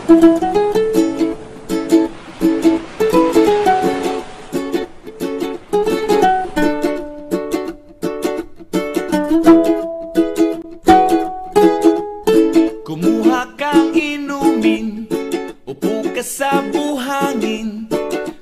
Kumuha kang inumin, upo ka sa buhangin,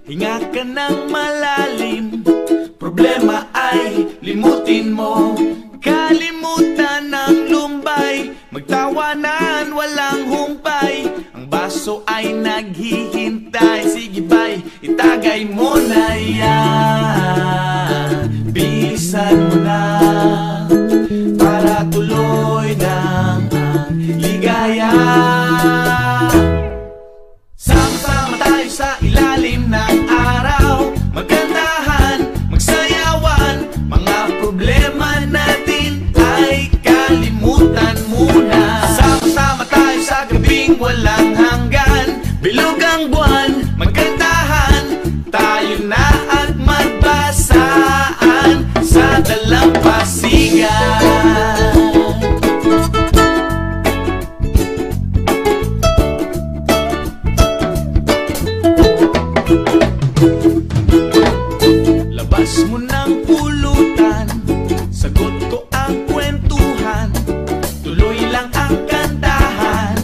hinga ka ng malalim. Problema ay limutin mo, kalimutan ng lumbay, magtawanan walang humpay, ang baso ay naghihintay. Sige bay, itagay mo na yan, bilisan mo na, para tuloy ng ligaya. Sama-sama tayo sa ilalim ng araw, magkantahan, magsayawan, mga problema natin ay kalimutan muna. Sama-sama tayo sa gabing walang hanggan, bilog ang buwan, magkantahan, tayo na at magbasaan sa dalampasigan. Labas mo ng pulutan, sagot ko ang kwentuhan, tuloy lang ang kantahan,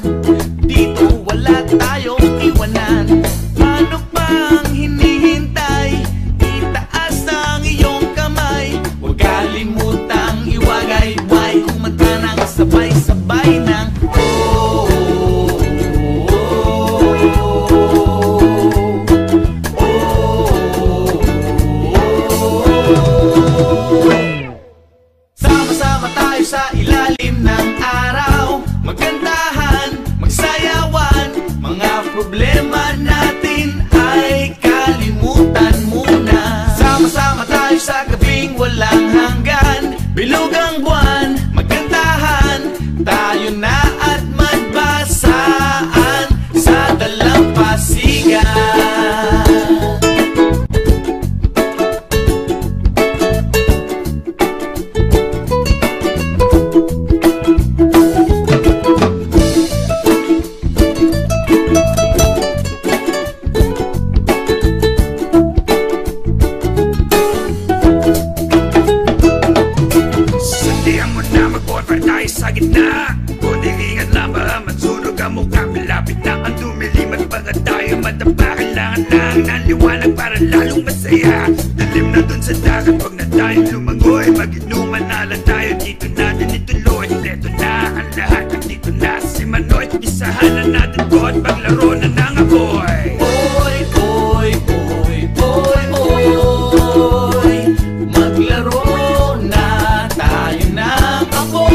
dito wala tayong iwanan. Ano pang hinihintay? Itaas ang iyong kamay, huwag kalimutang iwagayway, kumanta ng sabay-sabay ng sa ilalim ng araw, magkantahan, magsayawan, mga problema natin ay kalimutan muna. Sama-sama tayo sa gabing walang hanggan, bilog ang buwan, magkantahan, tayo na at magbasaan sa dalampasigan. Sa gitna, kundi ingat lang ba matsunog ang mukha, malapit na ang dumilim at baka tayo madapa. Kailangan lang ng liwanag para lalong masaya. Dalim na dun sa dagat, wag na tayong lumangoy, mag-inuman na lang tayo, dito natin ituloy. Leto na ang lahat, dito na si Manoy, isahan na natin ko at paglaro na ng apoy. Oy, oy, oy, oy, oy, maglaro na tayo ng apoy.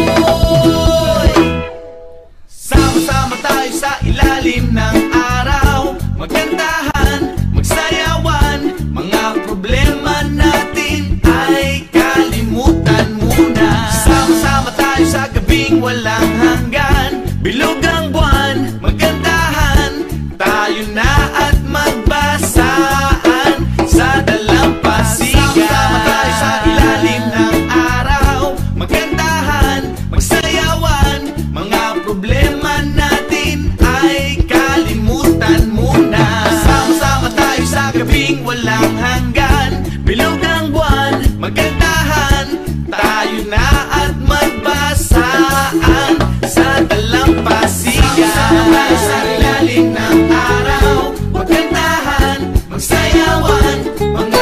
Sama-sama tayo sa ilalim ng araw, magkantahan, magsayawan, mga problema natin ay kalimutan muna. Sama-sama tayo sa gabing walang hanggan, bilog ang buwan, magkantahan, tayo na at magbasaan sa dalampasigan. Sama-sama tayo sa ilalim ng araw, magkantahan, magsayawan, mga problema natin ay kalimutan muna. Sama-sama tayo sa gabing walang hanggan, bilog ang buwan, magkantahan, tayo na at magbasaan sa dalampasigan. Sama-sama tayo sa ilalim ng araw, magkantahan, magsayawan, mga